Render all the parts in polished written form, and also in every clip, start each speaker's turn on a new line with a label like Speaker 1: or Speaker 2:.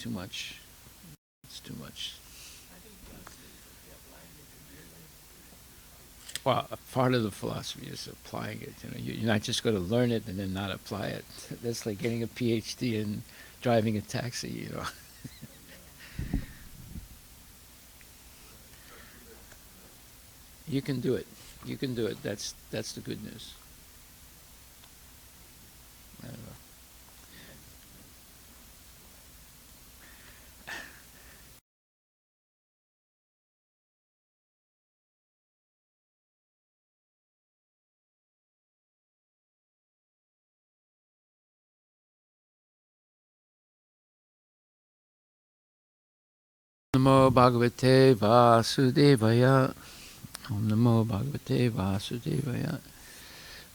Speaker 1: too much. It's too much. Well, a part of the philosophy is applying it. You're not just going to learn it and then not apply it. That's like getting a PhD and driving a taxi. You can do it. You can do it. That's the good news. I don't know. Namo Bhagavate Vasudevaya. Om Namo Bhagavate Vasudevaya.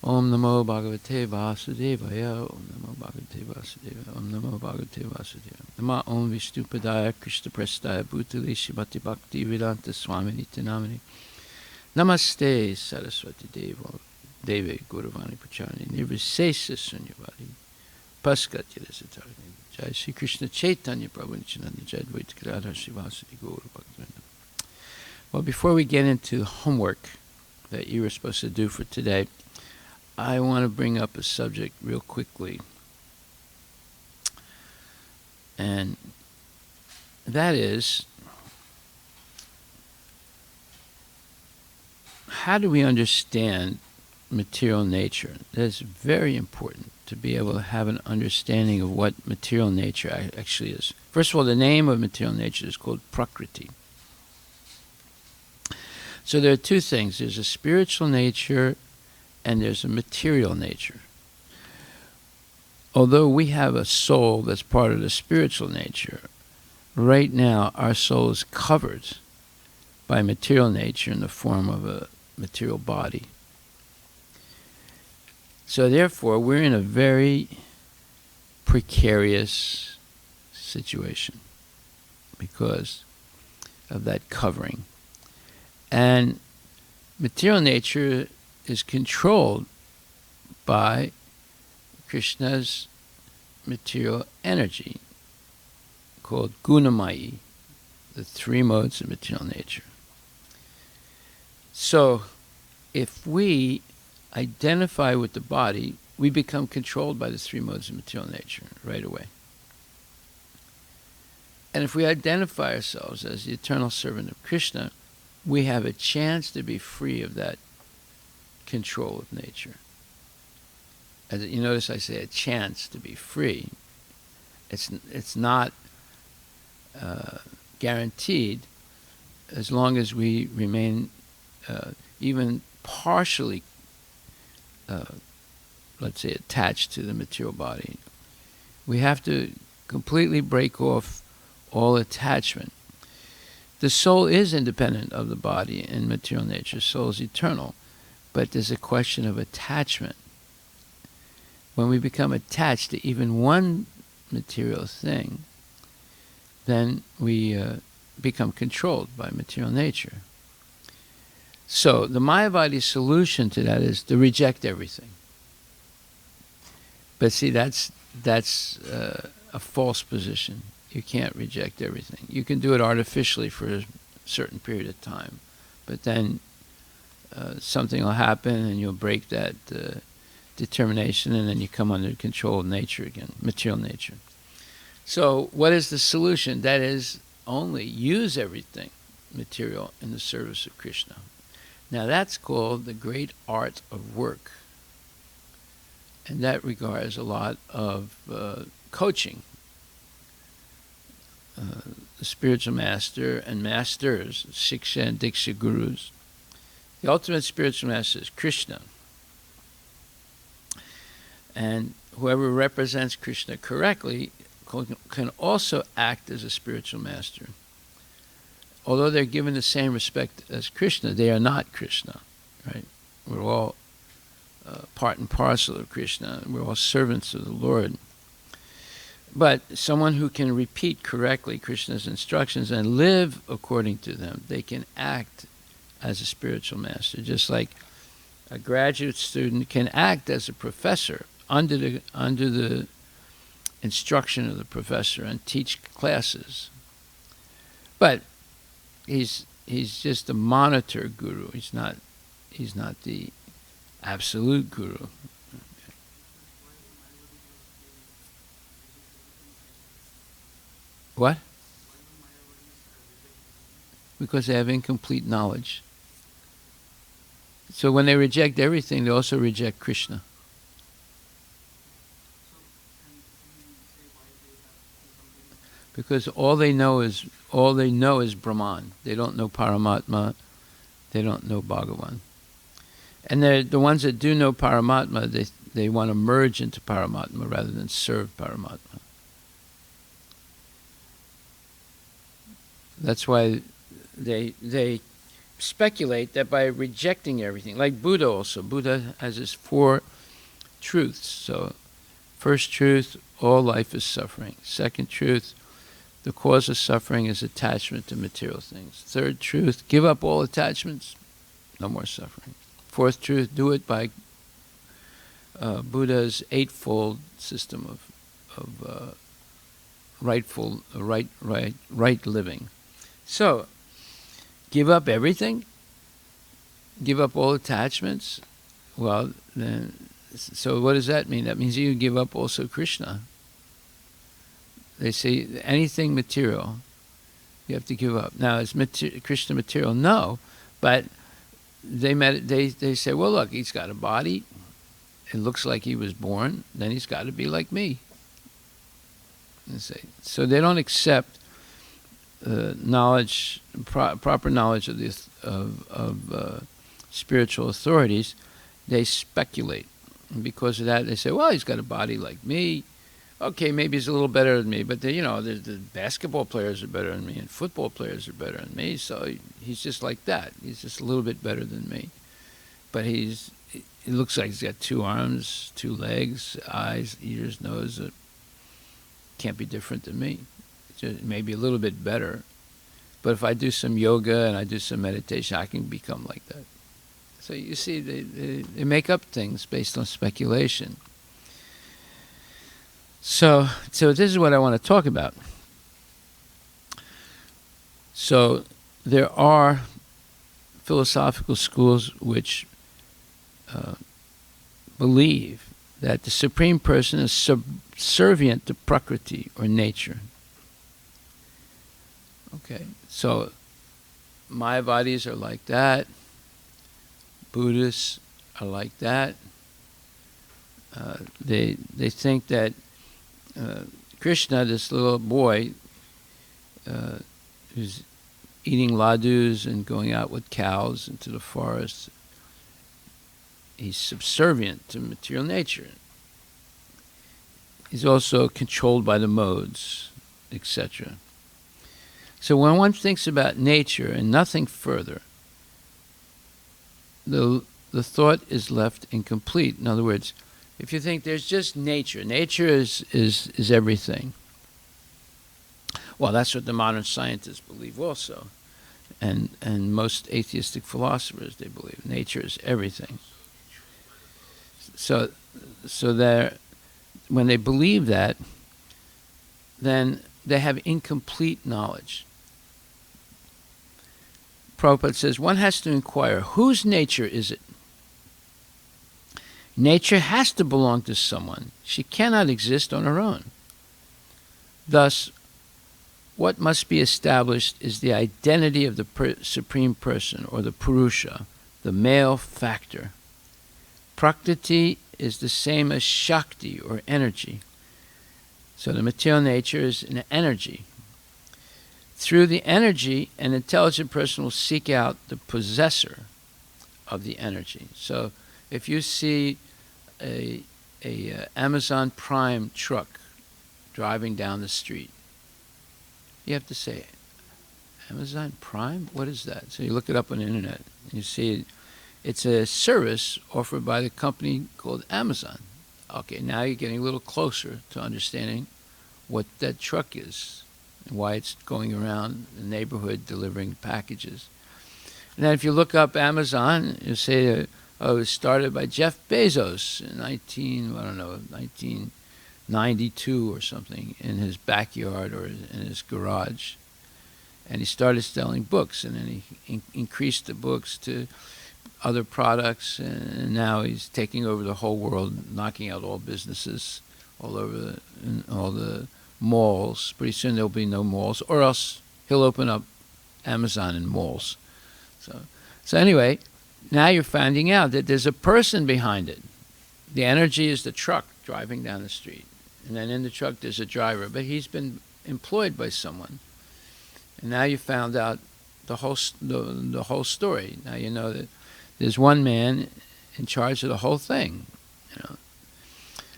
Speaker 1: Om Namo Bhagavate Vasudevaya. Om Namo Bhagavate Vasudevaya. Om Namo Bhagavate Vasudevaya. Nama Om Vishnupadaya Krishna Prastaya Bhutali Shivati Bhakti Vedanta Swami Nityanamani. Namaste Saraswati Deve Guruvani Pacharani Nirvisesa Sunyavadi Paskat Yadasatari Jai Sri Krishna Chaitanya Prabhu Nityananda Jai Advaita Gadadhar Srivasadi Gaura Bhaktivinoda. Well, before we get into homework that you were supposed to do for today, I want to bring up a subject real quickly. And that is, how do we understand material nature? That's very important to be able to have an understanding of what material nature actually is. First of all, the name of material nature is called Prakriti. So there are two things. There's a spiritual nature and there's a material nature. Although we have a soul that's part of the spiritual nature, right now our soul is covered by material nature in the form of a material body. So therefore, we're in a very precarious situation because of that covering. And material nature is controlled by Krishna's material energy, called Gunamayi, the three modes of material nature. So, if we identify with the body, we become controlled by the three modes of material nature right away. And if we identify ourselves as the eternal servant of Krishna, we have a chance to be free of that control of nature. As you notice, I say a chance to be free. It's not guaranteed as long as we remain even partially, let's say, attached to the material body. We have to completely break off all attachment. The soul is independent of the body in material nature. Soul is eternal. But there's a question of attachment. When we become attached to even one material thing, then we become controlled by material nature. So the Mayavadi solution to that is to reject everything. But see, that's a false position. You can't reject everything. You can do it artificially for a certain period of time, but then something will happen and you'll break that determination, and then you come under control of nature again, material nature. So what is the solution? That is, only use everything material in the service of Krishna. Now that's called the great art of work. And that requires a lot of coaching. The spiritual master and masters, Siksha and Diksha gurus. The ultimate spiritual master is Krishna. And whoever represents Krishna correctly can also act as a spiritual master. Although they're given the same respect as Krishna, they are not Krishna, right? We're all part and parcel of Krishna. We're all servants of the Lord. But someone who can repeat correctly Krishna's instructions and live according to them, they can act as a spiritual master, just like a graduate student can act as a professor under the instruction of the professor and teach classes. But he's just a monitor guru. He's not the absolute guru. What? Because they have incomplete knowledge. So when they reject everything, they also reject Krishna. Because all they know is Brahman. They don't know Paramatma. They don't know Bhagavan. And the ones that do know Paramatma, they want to merge into Paramatma rather than serve Paramatma. That's why they speculate that by rejecting everything, like Buddha also. Buddha has his 4 truths. So, first truth, all life is suffering. Second truth, the cause of suffering is attachment to material things. Third truth, give up all attachments, no more suffering. Fourth truth, do it by Buddha's 8-fold system of right living. So, give up everything, give up all attachments. Well, then, so what does that mean? That means you give up also Krishna. They say anything material, you have to give up. Now, is Krishna material? No, but they say, well, look, he's got a body. It looks like he was born. Then he's got to be like me. They say. So they don't accept knowledge, proper knowledge of spiritual authorities. They speculate, and because of that, they say, well, he's got a body like me. Okay, maybe he's a little better than me, but the basketball players are better than me, and football players are better than me, so he's just like that. He's just a little bit better than me. But it looks like he's got 2 arms, 2 legs, eyes, ears, nose. Can't be different than me. Just maybe a little bit better. But if I do some yoga and I do some meditation, I can become like that. So you see, they make up things based on speculation. So this is what I want to talk about. So there are philosophical schools which believe that the Supreme Person is subservient to Prakriti, or nature. Okay, so Mayavadis are like that. Buddhists are like that. They think that Krishna, this little boy who's eating ladus and going out with cows into the forest, he's subservient to material nature. He's also controlled by the modes, etc. So when one thinks about nature and nothing further, the thought is left incomplete. In other words, if you think there's just nature is everything. Well, that's what the modern scientists believe also. And most atheistic philosophers, they believe nature is everything. So when they believe that, then they have incomplete knowledge. Prabhupada says, one has to inquire, whose nature is it? Nature has to belong to someone. She cannot exist on her own. Thus, what must be established is the identity of the Supreme Person, or the Purusha, the male factor. Prakriti is the same as Shakti, or energy. So the material nature is an energy. Through the energy, an intelligent person will seek out the possessor of the energy. So if you see a Amazon Prime truck driving down the street, you have to say, Amazon Prime? What is that? So you look it up on the internet, and you see it's a service offered by the company called Amazon. Okay, now you're getting a little closer to understanding what that truck is and why it's going around the neighborhood delivering packages. And then if you look up Amazon, you say, it was started by Jeff Bezos in 1920 92 or something in his backyard or in his garage. And he started selling books, and then he increased the books to other products, and now he's taking over the whole world, knocking out all businesses all over all the malls. Pretty soon there'll be no malls, or else he'll open up Amazon in malls. So anyway, now you're finding out that there's a person behind it. The energy is the truck driving down the street, and then in the truck there's a driver, but he's been employed by someone. And now you found out the whole story. Now you know that there's one man in charge of the whole thing.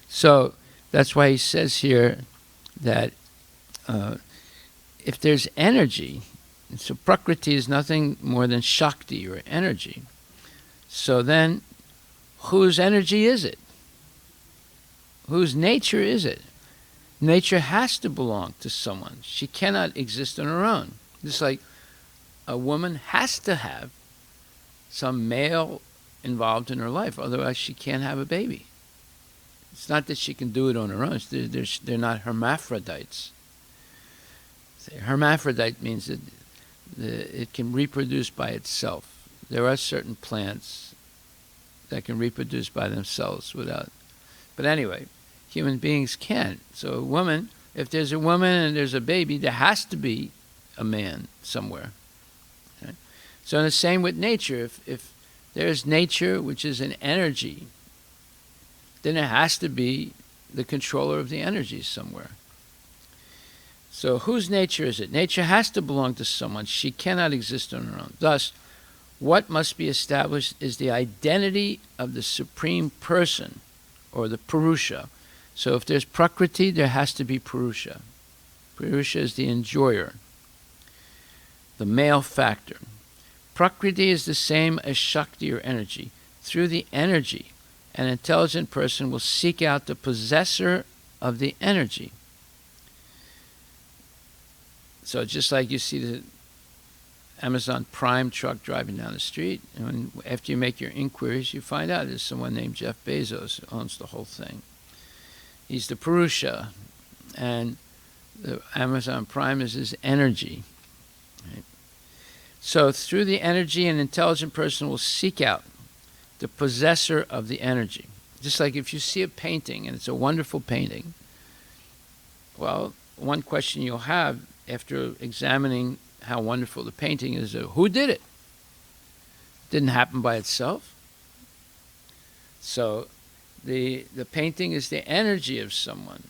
Speaker 1: So that's why he says here that if there's energy, so Prakriti is nothing more than Shakti, or energy. So then, whose energy is it? Whose nature is it? Nature has to belong to someone. She cannot exist on her own. Just like a woman has to have some male involved in her life, otherwise she can't have a baby. It's not that she can do it on her own. They're not hermaphrodites. Hermaphrodite means that it can reproduce by itself. There are certain plants that can reproduce by themselves without. But anyway, human beings can't. So a woman, if there's a woman and there's a baby, there has to be a man somewhere. Okay? So the same with nature. If there's nature, which is an energy, then there has to be the controller of the energy somewhere. So whose nature is it? Nature has to belong to someone. She cannot exist on her own. Thus, what must be established is the identity of the Supreme Person, or the Purusha. So if there's Prakriti, there has to be Purusha. Purusha is the enjoyer, the male factor. Prakriti is the same as Shakti, or energy. Through the energy, an intelligent person will seek out the possessor of the energy. So just like you see the Amazon Prime truck driving down the street, and after you make your inquiries, you find out there's someone named Jeff Bezos who owns the whole thing. He's the Purusha, and the Amazon Prime is his energy. Right? So through the energy, an intelligent person will seek out the possessor of the energy. Just like if you see a painting, and it's a wonderful painting, well, one question you'll have after examining how wonderful the painting is, who did it? It didn't happen by itself. So the painting is the energy of someone,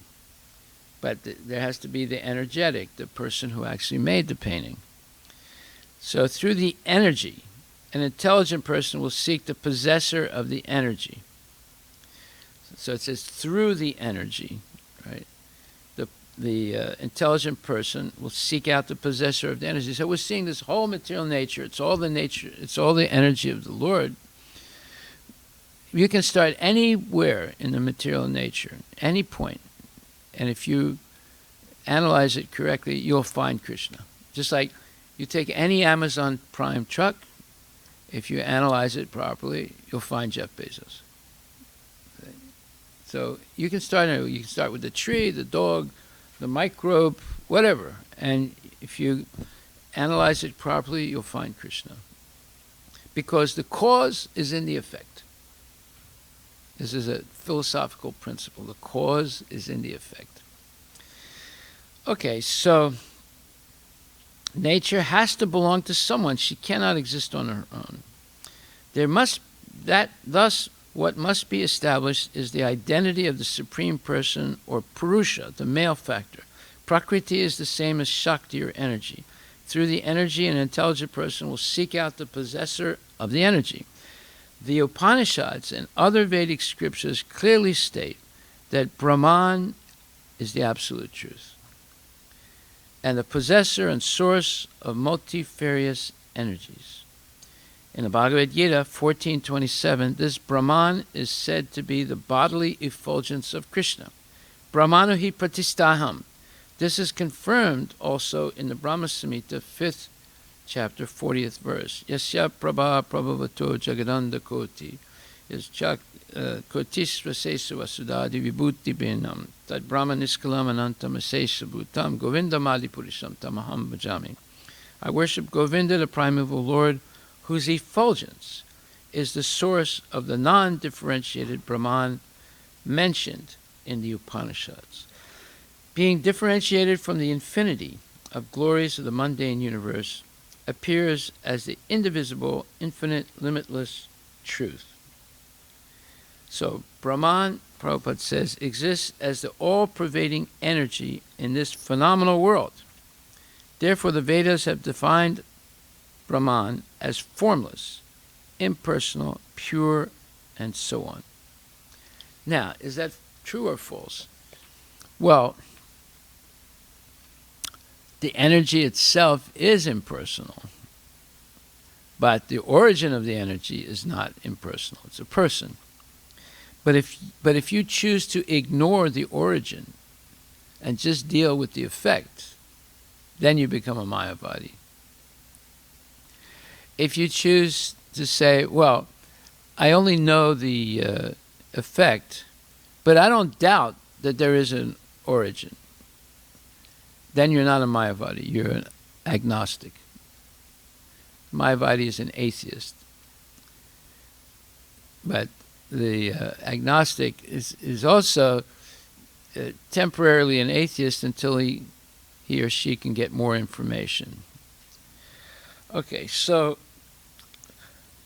Speaker 1: but there has to be the energetic, the person who actually made the painting. So through the energy, an intelligent person will seek the possessor of the energy. So it says through the energy, right? The intelligent person will seek out the possessor of the energy. So we're seeing this whole material nature. It's all the nature. It's all the energy of the Lord. You can start anywhere in the material nature, any point, and if you analyze it correctly, you'll find Krishna. Just like you take any Amazon Prime truck, if you analyze it properly, you'll find Jeff Bezos. Okay. So you can start anywhere. You can start with the tree, the dog, the microbe, whatever. And if you analyze it properly, you'll find Krishna. Because the cause is in the effect. This is a philosophical principle. The cause is in the effect. Okay, so nature has to belong to someone. She cannot exist on her own. Thus, what must be established is the identity of the Supreme Person, or Purusha, the male factor. Prakriti is the same as Shakti, or energy. Through the energy, an intelligent person will seek out the possessor of the energy. The Upanishads and other Vedic scriptures clearly state that Brahman is the absolute truth, and the possessor and source of multifarious energies. In the Bhagavad Gita 14:27, this Brahman is said to be the bodily effulgence of Krishna. Brahmanu hi pratistaham. This is confirmed also in the Brahma Samhita 5th chapter 40th verse. Yasya prabha prabhavato jagadanda koti is Chak Kotisva Sesa Vasudadi Vibhuti Benam Tad Brahma Niskalam Anantam Asesa Bhutam Govinda Madi Purisham Tamaham Bhajami. I worship Govinda, the primeval Lord, whose effulgence is the source of the non-differentiated Brahman mentioned in the Upanishads. Being differentiated from the infinity of glories of the mundane universe, appears as the indivisible, infinite, limitless truth. So Brahman, Prabhupada says, exists as the all-pervading energy in this phenomenal world. Therefore, the Vedas have defined Brahman as formless, impersonal, pure, and so on. Now, is that true or false? Well, the energy itself is impersonal, but the origin of the energy is not impersonal. It's a person. But if you choose to ignore the origin and just deal with the effect, then you become a Mayavadi. If you choose to say, well, I only know the effect, but I don't doubt that there is an origin, then you're not a Mayavadi, you're an agnostic. Mayavadi is an atheist. But the agnostic is also temporarily an atheist until he or she can get more information. Okay, so,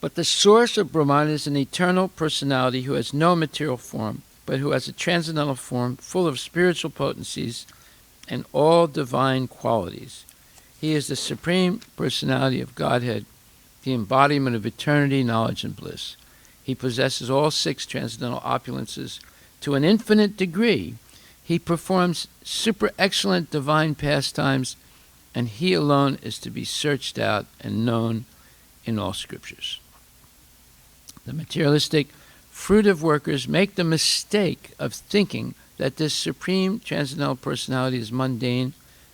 Speaker 1: but the source of Brahman is an eternal personality who has no material form, but who has a transcendental form full of spiritual potencies and all divine qualities. He is the supreme personality of Godhead, the embodiment of eternity, knowledge, and bliss. He possesses all 6 transcendental opulences to an infinite degree. He performs super excellent divine pastimes, and he alone is to be searched out and known in all scriptures. The materialistic, fruitive workers make the mistake of thinking that this supreme transcendental personality is mundane,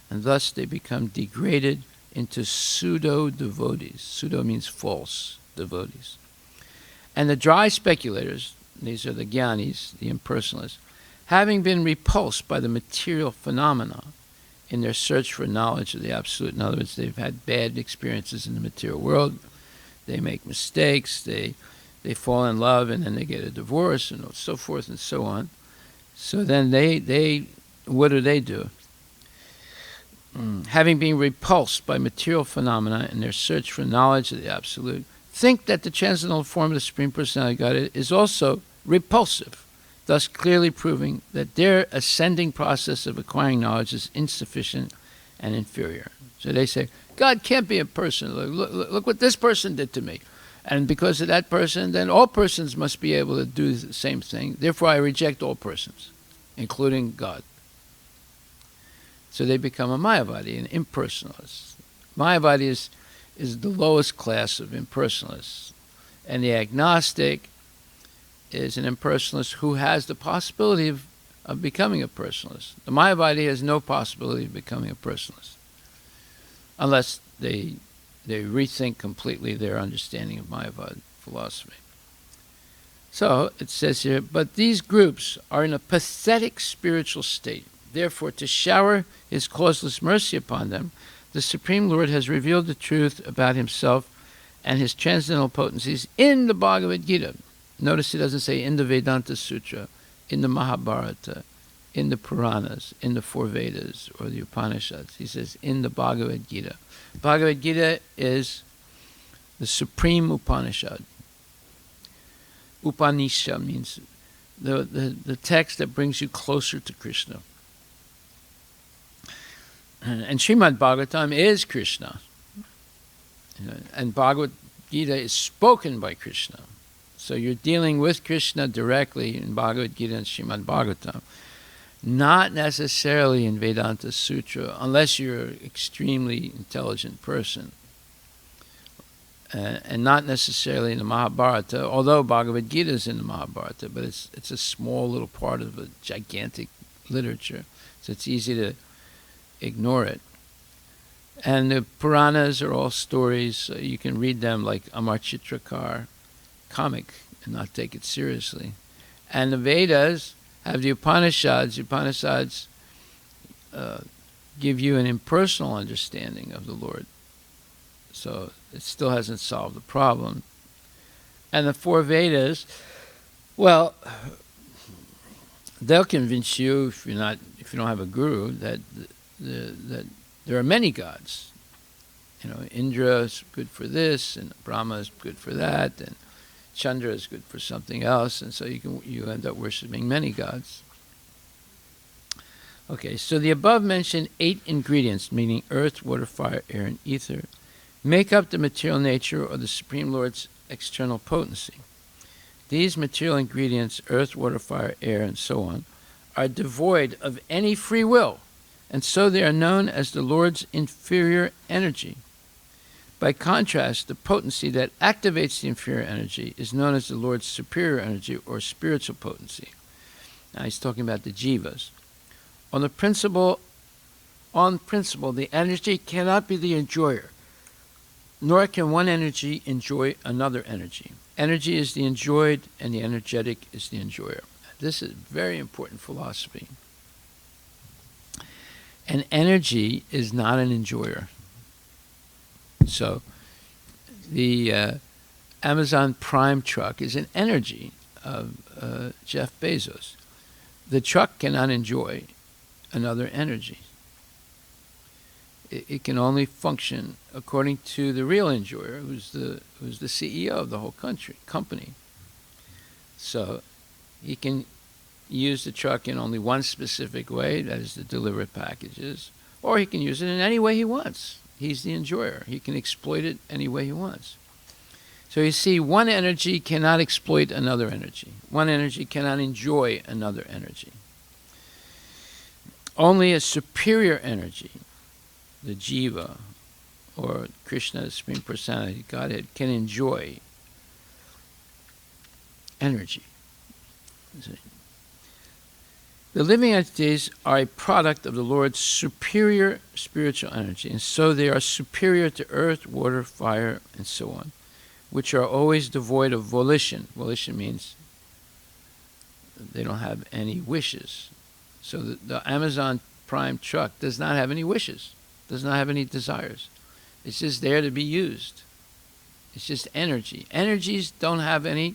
Speaker 1: and thus they become degraded into pseudo-devotees. Pseudo means false devotees. And the dry speculators, these are the jnanis, the impersonalists, having been repulsed by the material phenomena in their search for knowledge of the Absolute. In other words, they've had bad experiences in the material world, they make mistakes, they fall in love, and then they get a divorce, and so forth and so on. So then they what do? Having been repulsed by material phenomena in their search for knowledge of the Absolute, think that the transcendental form of the Supreme Personality of Godhead is also repulsive, thus clearly proving that their ascending process of acquiring knowledge is insufficient and inferior. So they say, God can't be a person. Look what this person did to me. And because of that person, then all persons must be able to do the same thing. Therefore, I reject all persons, including God. So they become a Mayavadi, an impersonalist. Mayavadi is the lowest class of impersonalists. And the agnostic is an impersonalist who has the possibility of becoming a personalist. The Mayavadi has no possibility of becoming a personalist unless they rethink completely their understanding of Mayavadi philosophy. So it says here, but these groups are in a pathetic spiritual state. Therefore, to shower his causeless mercy upon them, the Supreme Lord has revealed the truth about himself and his transcendental potencies in the Bhagavad Gita. Notice he doesn't say in the Vedanta Sutra, in the Mahabharata, in the Puranas, in the 4 Vedas, or the Upanishads. He says in the Bhagavad Gita. Bhagavad Gita is the supreme Upanishad. Upanishad means the text that brings you closer to Krishna. And Srimad Bhagavatam is Krishna. And Bhagavad Gita is spoken by Krishna. So you're dealing with Krishna directly in Bhagavad Gita and Srimad Bhagavatam. Not necessarily in Vedanta Sutra, unless you're an extremely intelligent person. And not necessarily in the Mahabharata, although Bhagavad Gita is in the Mahabharata, but it's a small little part of a gigantic literature. So it's easy to ignore it. And the Puranas are all stories. You can read them like Amar Chitrakar, comic and not take it seriously. And the Vedas have the Upanishads. The Upanishads give you an impersonal understanding of the Lord. So it still hasn't solved the problem. And the 4 Vedas, well, they'll convince you, if you don't have a guru, that there are many gods. Indra is good for this, and Brahma is good for that, and Chandra is good for something else, and so you end up worshiping many gods. Okay, so the above mentioned 8 ingredients, meaning earth, water, fire, air, and ether, make up the material nature or the Supreme Lord's external potency. These material ingredients, earth, water, fire, air, and so on, are devoid of any free will, and so they are known as the Lord's inferior energy. By contrast, the potency that activates the inferior energy is known as the Lord's superior energy or spiritual potency. Now he's talking about the jivas. On principle, the energy cannot be the enjoyer, nor can one energy enjoy another energy. Energy is the enjoyed, and the energetic is the enjoyer. This is very important philosophy. And energy is not an enjoyer. So the Amazon Prime truck is an energy of Jeff Bezos. The truck cannot enjoy another energy. It can only function according to the real enjoyer, who's the CEO of the whole company. So he can use the truck in only one specific way, that is to deliver packages, or he can use it in any way he wants. He's the enjoyer. He can exploit it any way he wants. So you see, one energy cannot exploit another energy. One energy cannot enjoy another energy. Only a superior energy, the jiva, or Krishna, the Supreme Personality, Godhead, can enjoy energy. The living entities are a product of the Lord's superior spiritual energy, and so they are superior to earth, water, fire, and so on, which are always devoid of volition. Volition means they don't have any wishes. So the Amazon Prime truck does not have any wishes, does not have any desires. It's just there to be used. It's just energy. Energies don't have any.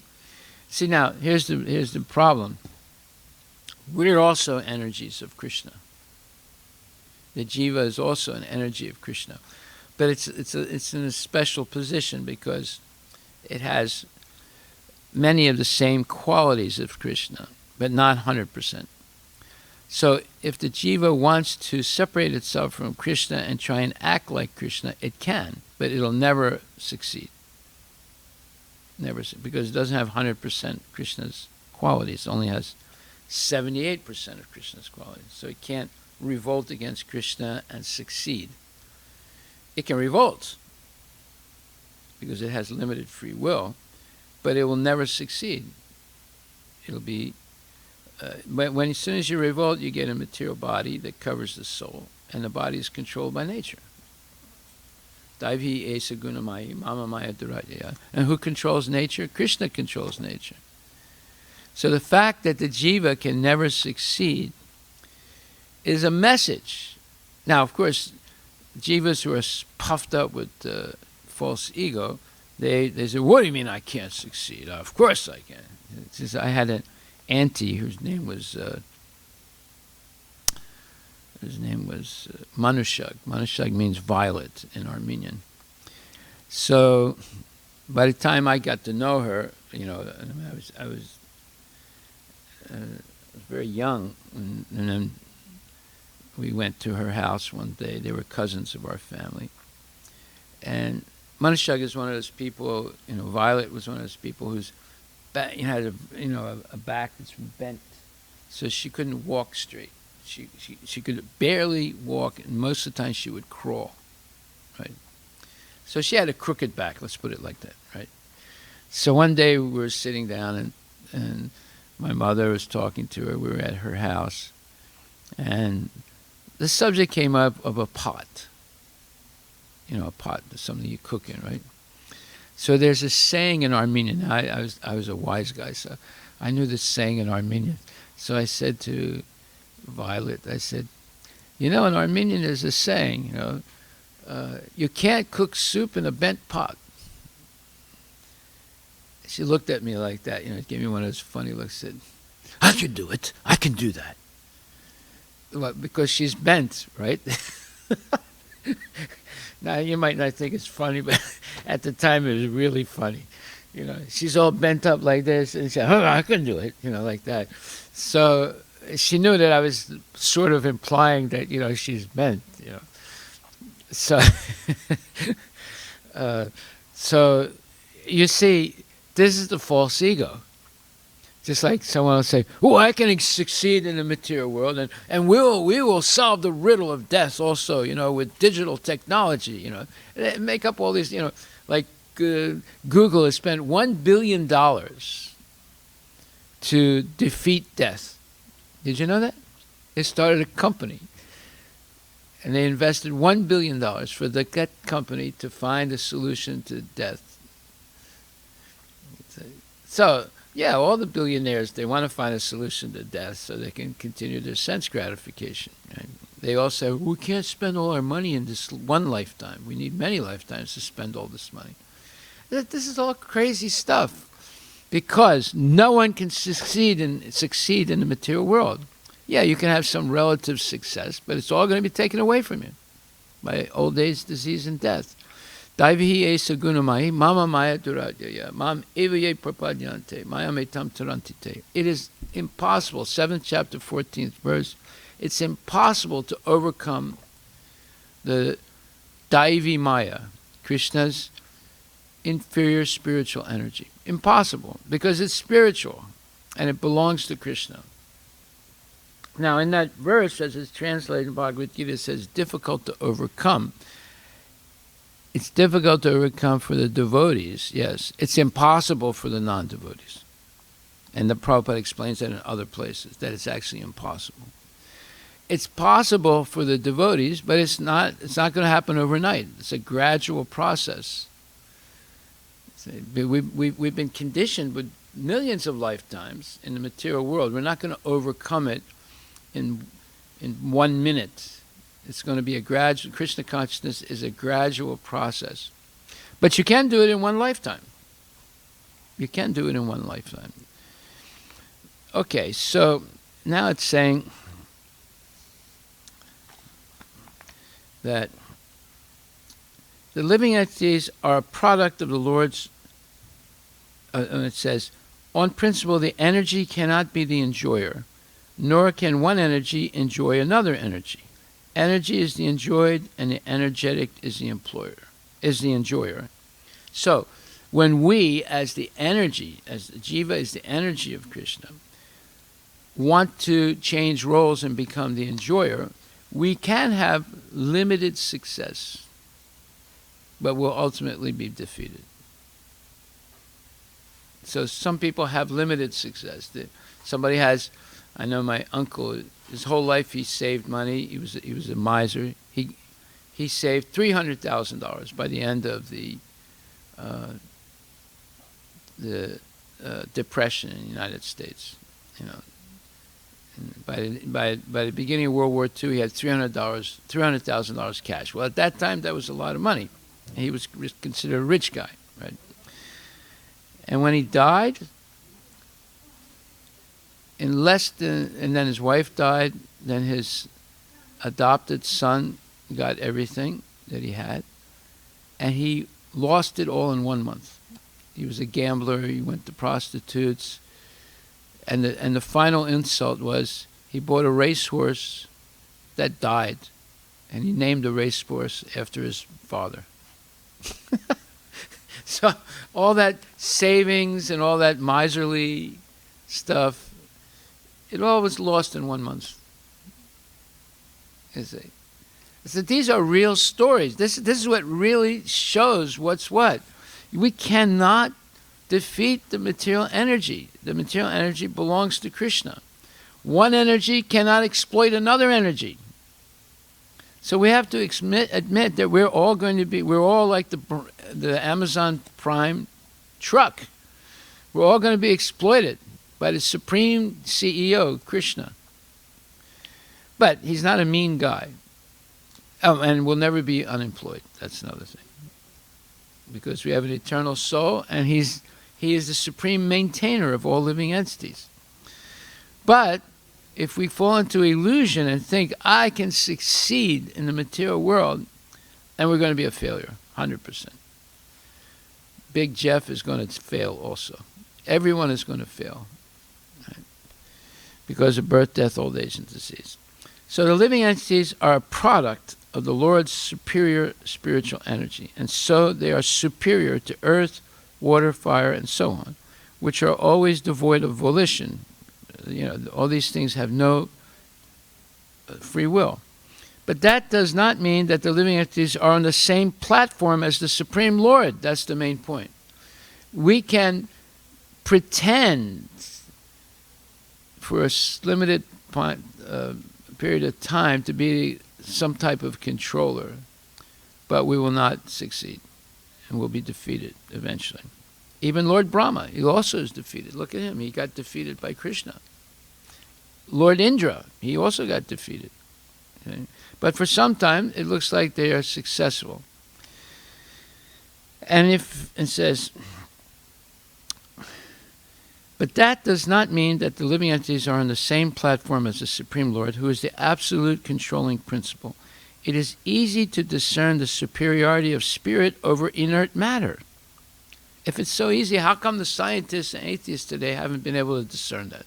Speaker 1: See, now here's the problem. We're also energies of Krishna. The jiva is also an energy of Krishna, but it's in a special position because it has many of the same qualities of Krishna, but not 100%. So if the jiva wants to separate itself from Krishna and try and act like Krishna, it can, but it'll never succeed. Never, because it doesn't have 100% Krishna's qualities. It only has 78% of Krishna's qualities. So it can't revolt against Krishna and succeed. It can revolt because it has limited free will, but it will never succeed. It'll be, as soon as you revolt, you get a material body that covers the soul, and the body is controlled by nature. Daivi esa gunamayi, mama maya duratya. And who controls nature? Krishna controls nature. So the fact that the jiva can never succeed is a message. Now, of course, jivas who are puffed up with false ego, they say, "What do you mean I can't succeed? Of course I can." It's just, I had an auntie whose name was Manushag. Manushag means violet in Armenian. So by the time I got to know her, I was very young, and then we went to her house one day. They were cousins of our family, and Manushag is one of those people. Violet was one of those people whose back, had a back that's bent, so she couldn't walk straight. She could barely walk, and most of the time she would crawl, right? So she had a crooked back, let's put it like that, right? So one day we were sitting down, and my mother was talking to her. We were at her house, and the subject came up of a pot. A pot is something you cook in, right? So there's a saying in Armenian. I was a wise guy, so I knew this saying in Armenian. So I said to Violet, I said, in Armenian there's a saying, you can't cook soup in a bent pot. She looked at me like that, gave me one of those funny looks, said, I can do it. I can do that. Well, because she's bent, right? Now, you might not think it's funny, but at the time it was really funny. She's all bent up like this, and she said, I can do it, like that. So she knew that I was sort of implying that, she's bent, So, so you see, this is the false ego. Just like someone will say, I can succeed in the material world, and we will solve the riddle of death also, with digital technology, And make up all these, like Google has spent $1 billion to defeat death. Did you know that? They started a company, and they invested $1 billion for that company to find a solution to death. So, yeah, all the billionaires, they want to find a solution to death so they can continue their sense gratification. Right? They all say, we can't spend all our money in this one lifetime. We need many lifetimes to spend all this money. This is all crazy stuff because no one can succeed in the material world. Yeah, you can have some relative success, but it's all going to be taken away from you by old age, disease, and death. Daivihi esa gunamai, mama maya duradya, mam evaye prapadyante, maya metam tarantite. It is impossible, 7th chapter, 14th verse, it's impossible to overcome the Daivi Maya, Krishna's inferior spiritual energy. Impossible, because it's spiritual, and it belongs to Krishna. Now, in that verse, as it's translated in Bhagavad Gita, it says, difficult to overcome. It's difficult to overcome for the devotees, yes. It's impossible for the non-devotees. And the Prabhupada explains that in other places, that it's actually impossible. It's possible for the devotees, but it's not going to happen overnight. It's a gradual process. We've been conditioned with millions of lifetimes in the material world. We're not going to overcome it in 1 minute. It's going to be a gradual, Krishna consciousness is a gradual process. But you can do it in one lifetime. You can do it in one lifetime. Okay, so now it's saying that the living entities are a product of the Lord's, and it says, on principle, the energy cannot be the enjoyer, nor can one energy enjoy another energy. Energy is the enjoyed, and the energetic is the enjoyer. So, when we, as the energy, as the jiva is the energy of Krishna, want to change roles and become the enjoyer, we can have limited success, but will ultimately be defeated. So some people have limited success. Somebody has, I know my uncle, his whole life he saved money. He was a miser. He saved $300,000 by the end of the Depression in the United States. By the beginning of World War II, he had $300,000 cash. Well, at that time, that was a lot of money. And he was considered a rich guy, right? And when he died, and then his wife died, then his adopted son got everything that he had, and he lost it all in 1 month. He was a gambler. He went to prostitutes. And the final insult was he bought a racehorse that died, and he named the racehorse after his father. So all that savings and all that miserly stuff, it all was lost in 1 month. You see? So these are real stories. This is what really shows what's what. We cannot defeat the material energy. The material energy belongs to Krishna. One energy cannot exploit another energy. So we have to admit that we're all like the the Amazon Prime truck. We're all going to be exploited by the supreme CEO, Krishna. But he's not a mean guy. Oh, and we'll never be unemployed. That's another thing. Because we have an eternal soul, and he is the supreme maintainer of all living entities. But if we fall into illusion and think, I can succeed in the material world, then we're going to be a failure, 100%. Big Jeff is going to fail also. Everyone is going to fail, right? Because of birth, death, old age, and disease. So the living entities are a product of the Lord's superior spiritual energy, and so they are superior to earth, water, fire, and so on, which are always devoid of volition. All these things have no free will. But that does not mean that the living entities are on the same platform as the Supreme Lord. That's the main point. We can pretend for a limited period of time to be some type of controller, but we will not succeed, and we'll be defeated eventually. Even Lord Brahma, he also is defeated. Look at him. He got defeated by Krishna. Lord Indra, he also got defeated. Okay? But for some time, it looks like they are successful. And it says, but that does not mean that the living entities are on the same platform as the Supreme Lord, who is the absolute controlling principle. It is easy to discern the superiority of spirit over inert matter. If it's so easy, how come the scientists and atheists today haven't been able to discern that?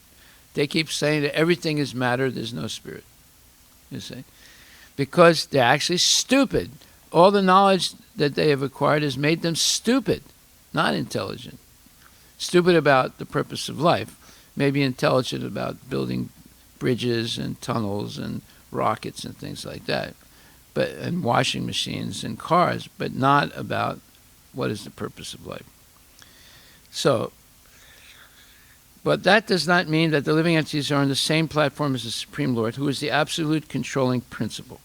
Speaker 1: They keep saying that everything is matter, there's no spirit. You see? Because they're actually stupid. All the knowledge that they have acquired has made them stupid, not intelligent. Stupid about the purpose of life, maybe intelligent about building bridges and tunnels and rockets and things like that, and washing machines and cars, but not about what is the purpose of life. So, but that does not mean that the living entities are on the same platform as the Supreme Lord, who is the absolute controlling principle.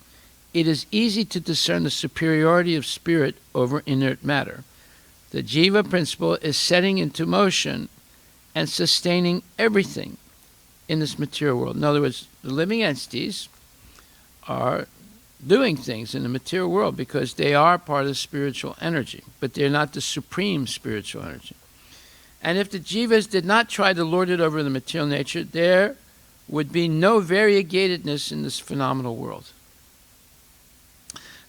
Speaker 1: It is easy to discern the superiority of spirit over inert matter. The Jiva principle is setting into motion and sustaining everything in this material world. In other words, the living entities are doing things in the material world because they are part of the spiritual energy, but they're not the supreme spiritual energy. And if the Jivas did not try to lord it over the material nature, there would be no variegatedness in this phenomenal world.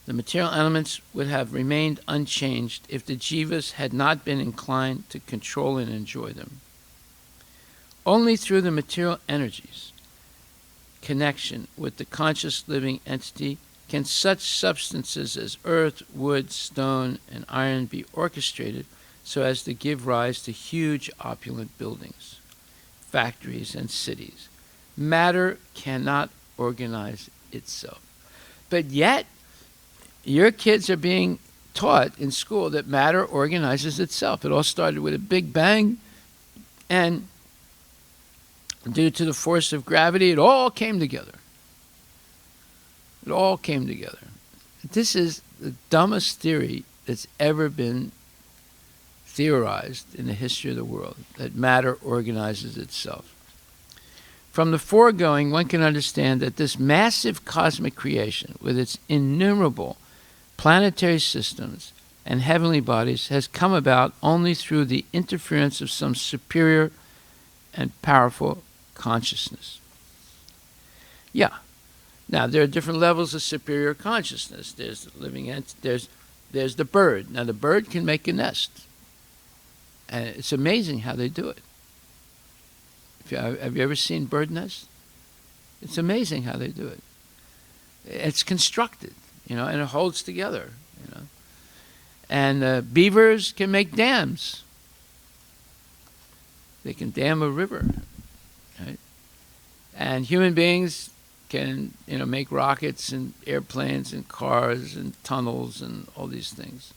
Speaker 1: The material elements would have remained unchanged if the Jivas had not been inclined to control and enjoy them. Only through the material energies' connection with the conscious living entity can such substances as earth, wood, stone, and iron be orchestrated so as to give rise to huge opulent buildings, factories, and cities. Matter cannot organize itself. But yet, your kids are being taught in school that matter organizes itself. It all started with a big bang, and due to the force of gravity, it all came together. It all came together. This is the dumbest theory that's ever been theorized in the history of the world, that matter organizes itself. From the foregoing, one can understand that this massive cosmic creation, with its innumerable planetary systems and heavenly bodies, has come about only through the interference of some superior and powerful consciousness. Yeah. Now, there are different levels of superior consciousness. There's the living entity, there's the bird. Now, the bird can make a nest. And it's amazing how they do it. Have you ever seen bird nests? It's amazing how they do it. It's constructed, and it holds together, And beavers can make dams. They can dam a river, right? And human beings can, make rockets and airplanes and cars and tunnels and all these things.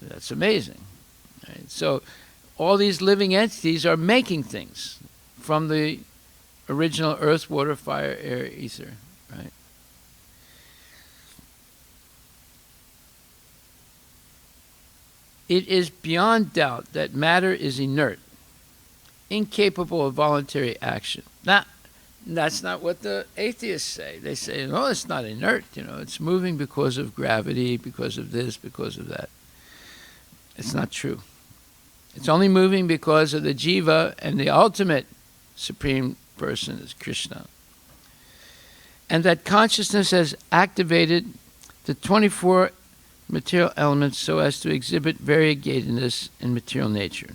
Speaker 1: That's amazing, right? So all these living entities are making things from the original earth, water, fire, air, ether, right? It is beyond doubt that matter is inert, incapable of voluntary action. Now, that's not what the atheists say. They say, no, it's not inert, it's moving because of gravity, because of this, because of that. It's not true. It's only moving because of the jiva, and the ultimate supreme person is Krishna. And that consciousness has activated the 24 material elements so as to exhibit variegatedness in material nature.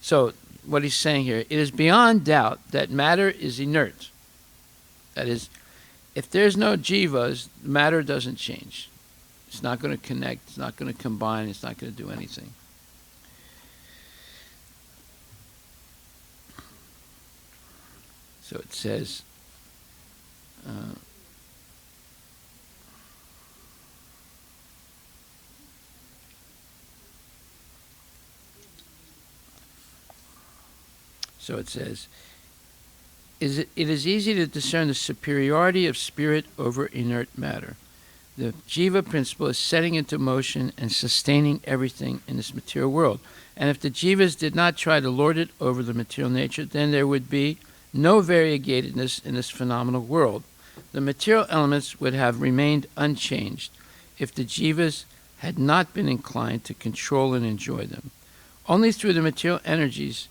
Speaker 1: So, what he's saying here, it is beyond doubt that matter is inert. That is, if there's no jivas, matter doesn't change. It's not going to connect, it's not going to combine, it's not going to do anything. So it says, it is easy to discern the superiority of spirit over inert matter. The jiva principle is setting into motion and sustaining everything in this material world. And if the jivas did not try to lord it over the material nature, then there would be no variegatedness in this phenomenal world. The material elements would have remained unchanged if the jivas had not been inclined to control and enjoy them. Only through the material energies'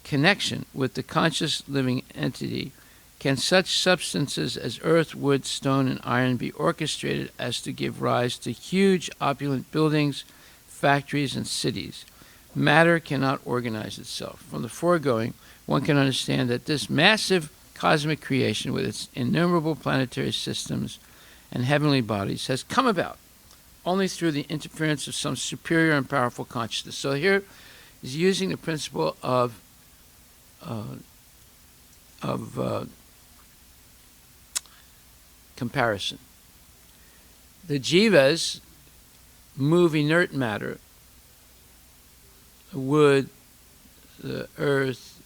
Speaker 1: connection with the conscious living entity can such substances as earth, wood, stone, and iron be orchestrated as to give rise to huge, opulent buildings, factories, and cities. Matter cannot organize itself. From the foregoing, one can understand that this massive cosmic creation with its innumerable planetary systems and heavenly bodies has come about only through the interference of some superior and powerful consciousness. So here is using the principle of comparison. The jivas move inert matter, the wood, the earth,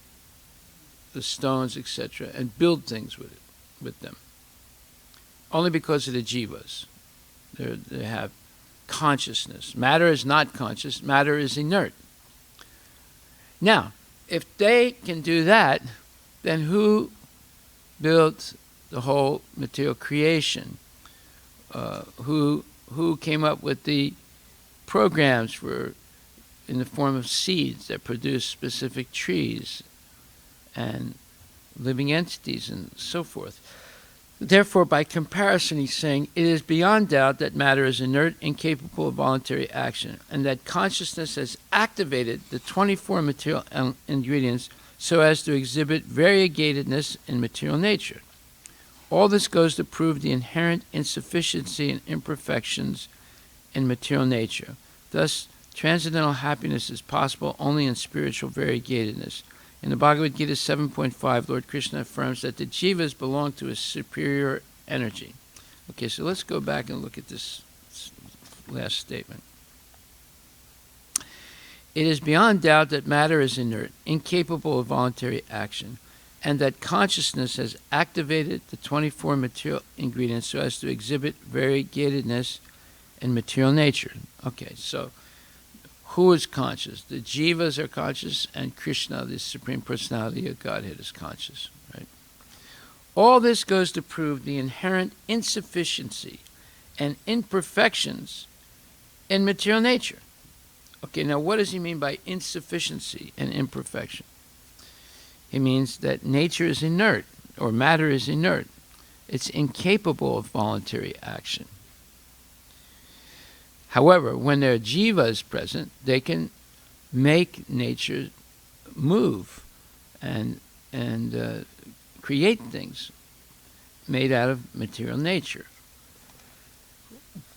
Speaker 1: the stones, etc., and build things with them. Only because of the jivas. They have consciousness. Matter is not conscious. Matter is inert. Now, if they can do that, then who built the whole material creation? Who came up with the programs for in the form of seeds that produce specific trees and living entities and so forth? Therefore, by comparison, he's saying, it is beyond doubt that matter is inert, incapable of voluntary action, and that consciousness has activated the 24 material ingredients so as to exhibit variegatedness in material nature. All this goes to prove the inherent insufficiency and imperfections in material nature. Thus, transcendental happiness is possible only in spiritual variegatedness. In the Bhagavad Gita 7.5, Lord Krishna affirms that the jivas belong to a superior energy. Okay, so let's go back and look at this last statement. It is beyond doubt that matter is inert, incapable of voluntary action, and that consciousness has activated the 24 material ingredients so as to exhibit variegatedness in material nature. Okay, so who is conscious? The jivas are conscious, and Krishna, the Supreme Personality of Godhead, is conscious. Right? All this goes to prove the inherent insufficiency and imperfections in material nature. Okay, now what does he mean by insufficiency and imperfection? He means that nature is inert, or matter is inert. It's incapable of voluntary action. However, when there are jivas present, they can make nature move and create things made out of material nature.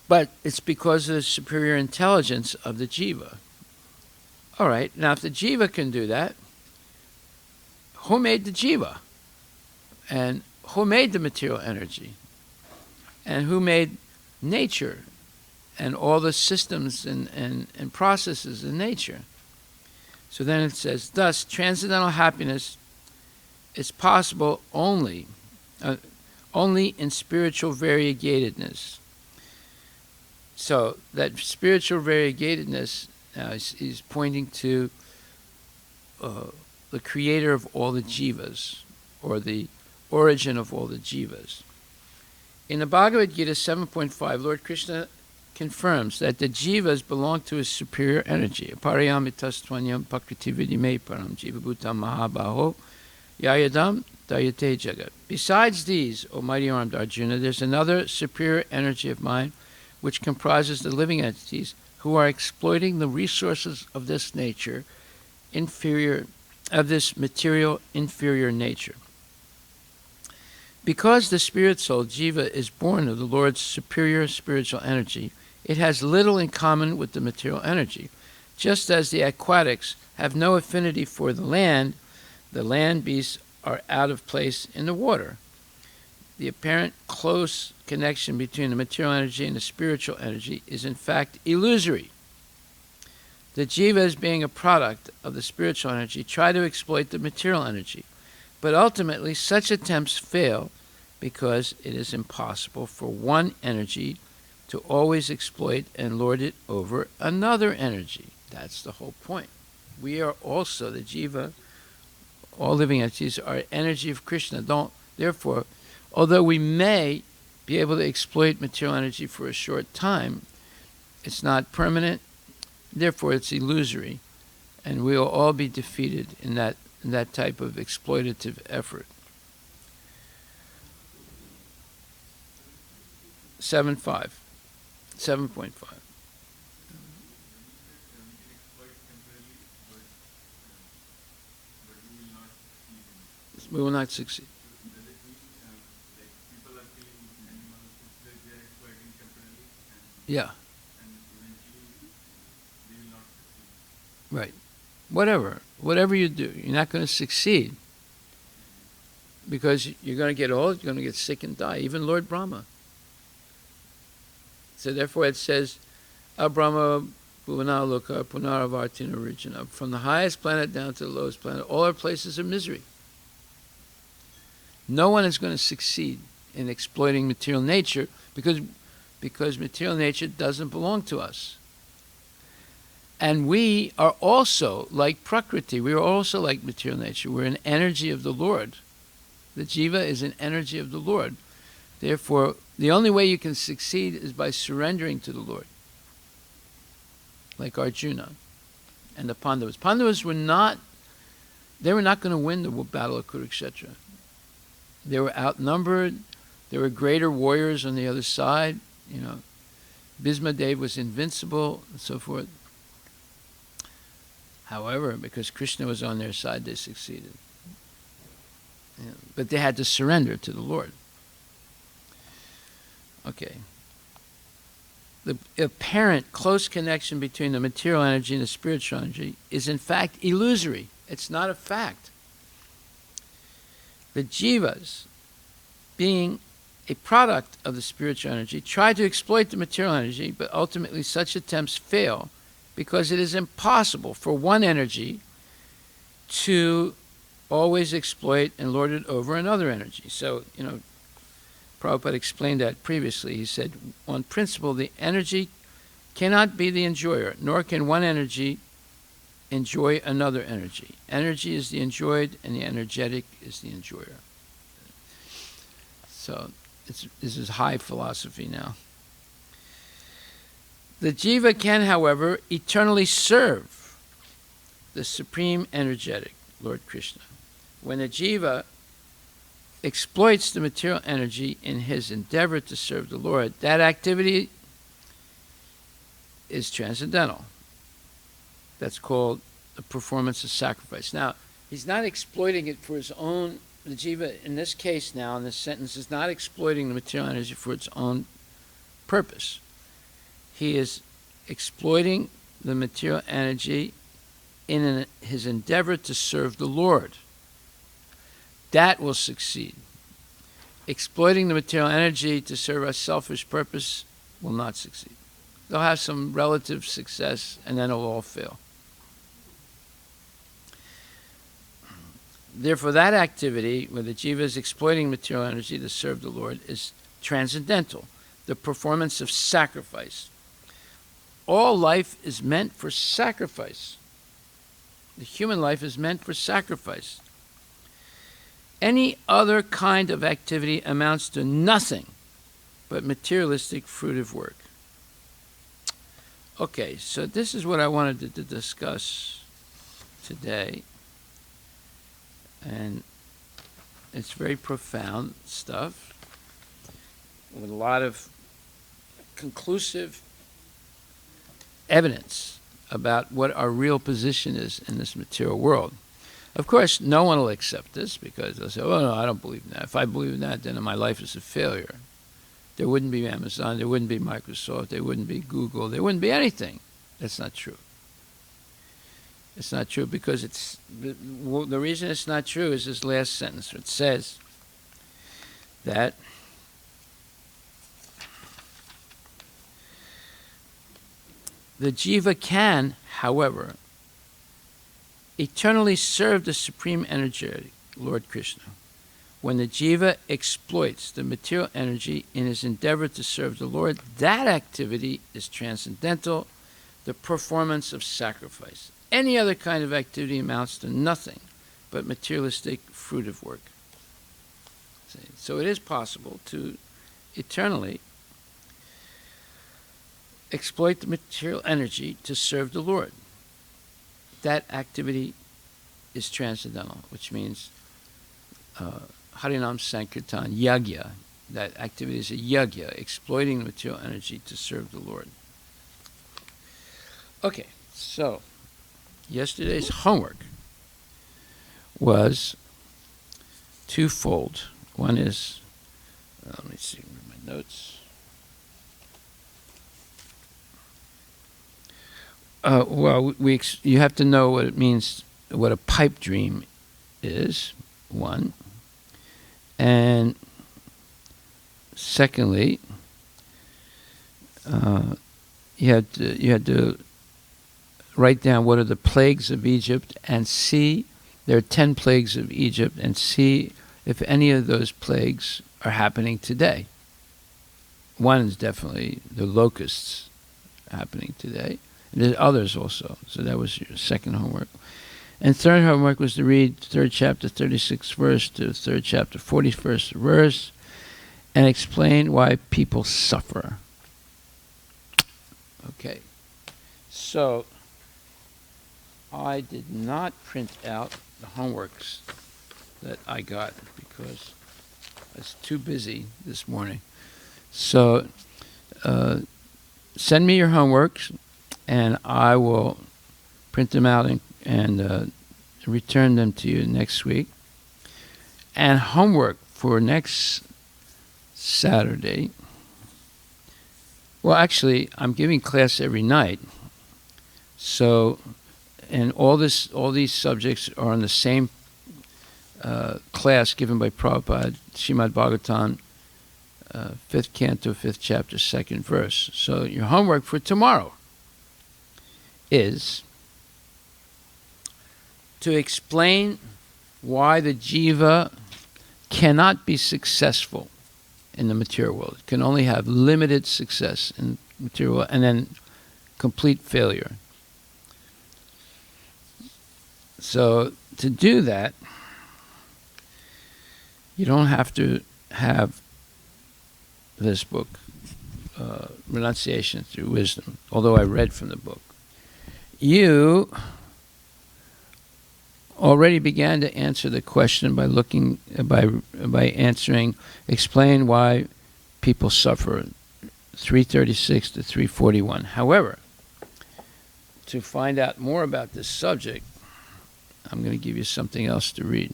Speaker 1: But it's because of the superior intelligence of the jiva. All right, now if the jiva can do that, who made the jiva? And who made the material energy? And who made nature? And all the systems and processes in nature. So then it says, thus, transcendental happiness is possible only in spiritual variegatedness. So that spiritual variegatedness is pointing to the creator of all the jivas, or the origin of all the jivas. In the Bhagavad Gita 7.5, Lord Krishna confirms that the jivas belong to his superior energy. Parayamitastvanyam pakriti vidime param jivabhutam mahabaho yayadam dayate jagat. Besides these, O mighty armed Arjuna, there's another superior energy of mine which comprises the living entities who are exploiting the resources of this nature, of this material inferior nature. Because the spirit soul, jiva, is born of the Lord's superior spiritual energy, it has little in common with the material energy. Just as the aquatics have no affinity for the land beasts are out of place in the water. The apparent close connection between the material energy and the spiritual energy is in fact illusory. The jivas, being a product of the spiritual energy, try to exploit the material energy, but ultimately such attempts fail because it is impossible for one energy to always exploit and lord it over another energy. That's the whole point. We are also, the jiva, all living entities, are energy of Krishna. Therefore, although we may be able to exploit material energy for a short time, it's not permanent, therefore it's illusory, and we will all be defeated in that type of exploitative effort. 7.5. We will not succeed. Yeah. Right. Whatever you do, you're not going to succeed, because you're going to get old, you're going to get sick and die, even Lord Brahma. So therefore it says, Abrahma Bhuvanaloka Punaravartina Origina. From the highest planet down to the lowest planet, all are places of misery. No one is going to succeed in exploiting material nature because material nature doesn't belong to us. And we are also like Prakriti. We are also like material nature. We're an energy of the Lord. The jiva is an energy of the Lord. Therefore, the only way you can succeed is by surrendering to the Lord. Like Arjuna and the Pandavas. Pandavas were not going to win the battle of Kurukshetra. They were outnumbered. There were greater warriors on the other side. Bhismadev was invincible and so forth. However, because Krishna was on their side, they succeeded. But they had to surrender to the Lord. Okay. The apparent close connection between the material energy and the spiritual energy is in fact illusory. It's not a fact. The jivas, being a product of the spiritual energy, try to exploit the material energy, but ultimately such attempts fail because it is impossible for one energy to always exploit and lord it over another energy. So, Prabhupada explained that previously. He said, on principle, the energy cannot be the enjoyer, nor can one energy enjoy another energy. Energy is the enjoyed, and the energetic is the enjoyer. So this is high philosophy now. The jiva can, however, eternally serve the supreme energetic, Lord Krishna. When a jiva exploits the material energy in his endeavor to serve the Lord, that activity is transcendental. That's called the performance of sacrifice. Now, he's not exploiting it for his own, the jiva in this case now, in this sentence, is not exploiting the material energy for its own purpose. He is exploiting the material energy in his endeavor to serve the Lord. That will succeed. Exploiting the material energy to serve a selfish purpose will not succeed. They'll have some relative success, and then it'll all fail. Therefore, that activity, where the jiva is exploiting material energy to serve the Lord, is transcendental, the performance of sacrifice. all life is meant for sacrifice. The human life is meant for sacrifice. Any other kind of activity amounts to nothing but materialistic fruitive work. Okay, so this is what I wanted to discuss today. And it's very profound stuff with a lot of conclusive evidence about what our real position is in this material world. Of course, no one will accept this because they'll say, oh, no, I don't believe in that. If I believe in that, then my life is a failure. There wouldn't be Amazon, there wouldn't be Microsoft, there wouldn't be Google, there wouldn't be anything. That's not true. It's not true because the reason it's not true is this last sentence. It says that the jiva can, however, eternally serve the Supreme Energy, Lord Krishna. When the jiva exploits the material energy in his endeavor to serve the Lord, that activity is transcendental, the performance of sacrifice. Any other kind of activity amounts to nothing but materialistic fruitive work. See? So it is possible to eternally exploit the material energy to serve the Lord. That activity is transcendental, which means Harinam Sankirtan, yagya. That activity is a yagya, exploiting the material energy to serve the Lord. Okay, so yesterday's homework was twofold. One is, let me see my notes. Well, you have to know what it means, what a pipe dream is, one. And secondly, you had to write down what are the plagues of Egypt and see, there are 10 plagues of Egypt, and see if any of those plagues are happening today. One is definitely the locusts happening today. And there's others also. So that was your second homework. And third homework was to read third chapter 36th verse to third chapter 41st verse and explain why people suffer. Okay. So I did not print out the homeworks that I got because I was too busy this morning. So send me your homeworks, and I will print them out and return them to you next week. And homework for next Saturday. Well, actually, I'm giving class every night. So, and all these subjects are in the same class given by Prabhupada, Srimad Bhagavatam, 5th canto, 5th chapter, 2nd verse. So your homework for tomorrow is to explain why the jiva cannot be successful in the material world. It can only have limited success in material world and then complete failure. So to do that, you don't have to have this book, Renunciation Through Wisdom, although I read from the book. You already began to answer the question by answering, explain why people suffer, 336 to 341. However, to find out more about this subject, I'm going to give you something else to read.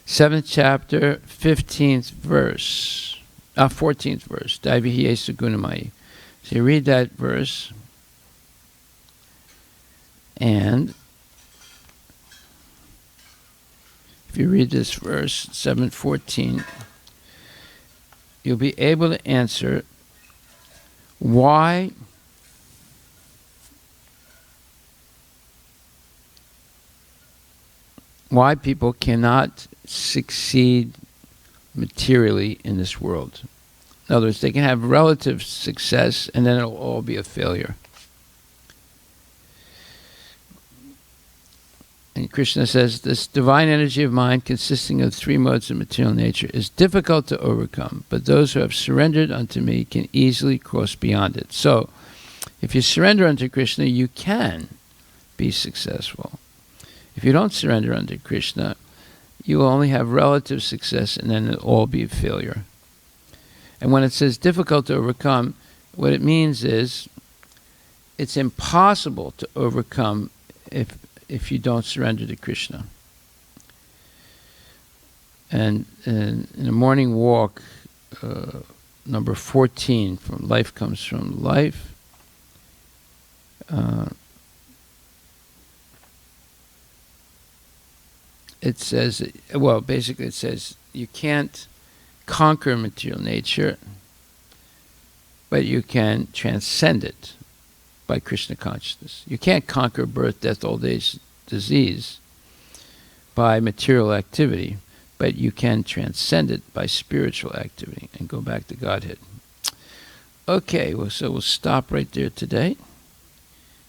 Speaker 1: 7th chapter, 15th verse, 14th verse, Daivihiye Sagunamai. So you read that verse, and if you read this verse, 7:14, you'll be able to answer why people cannot succeed materially in this world. In other words, they can have relative success, and then it'll all be a failure. And Krishna says, this divine energy of mind, consisting of 3 modes of material nature, is difficult to overcome, but those who have surrendered unto me can easily cross beyond it. So, if you surrender unto Krishna, you can be successful. If you don't surrender unto Krishna, you will only have relative success, and then it'll all be a failure. And when it says difficult to overcome, what it means is it's impossible to overcome if you don't surrender to Krishna. And in a morning walk, number 14, from Life Comes from Life, it says, well, basically it says, you can't conquer material nature, but you can transcend it by Krishna consciousness. You can't conquer birth, death, old age, disease by material activity, but you can transcend it by spiritual activity and go back to Godhead. Okay, well, so we'll stop right there today.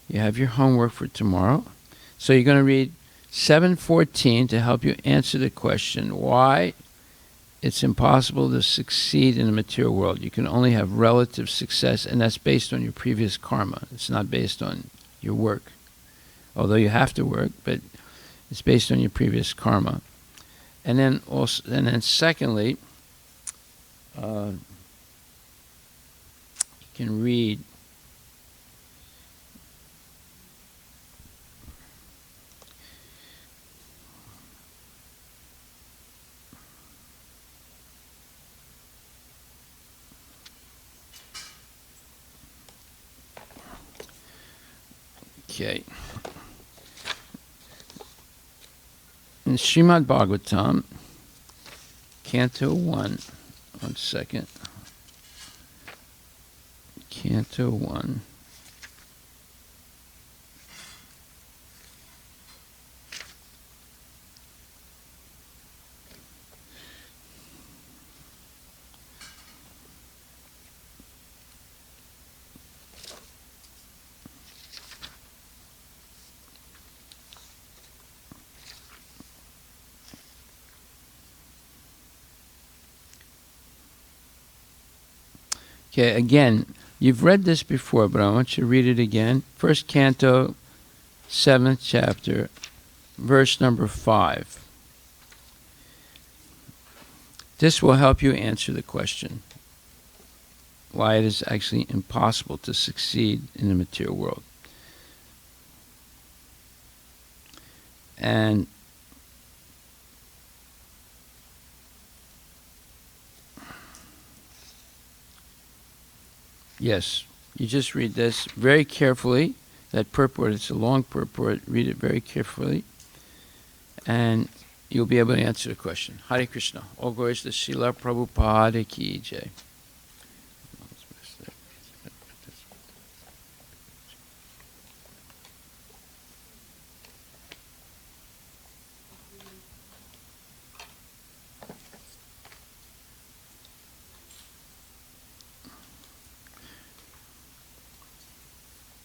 Speaker 1: You have your homework for tomorrow. So you're going to read 7:14 to help you answer the question why it's impossible to succeed in the material world. You can only have relative success, and that's based on your previous karma. It's not based on your work, although you have to work, but it's based on your previous karma. And then also, and then secondly, you can read okay. In Srimad Bhagavatam, Canto 1, 1 second. Canto 1. Okay, again, you've read this before, but I want you to read it again. First Canto, 7th chapter, verse number 5. This will help you answer the question why it is actually impossible to succeed in the material world. And yes, you just read this very carefully. That purport, it's a long purport. Read it very carefully, and you'll be able to answer the question. Hare Krishna. All glories to Srila Prabhupada Ki Jai.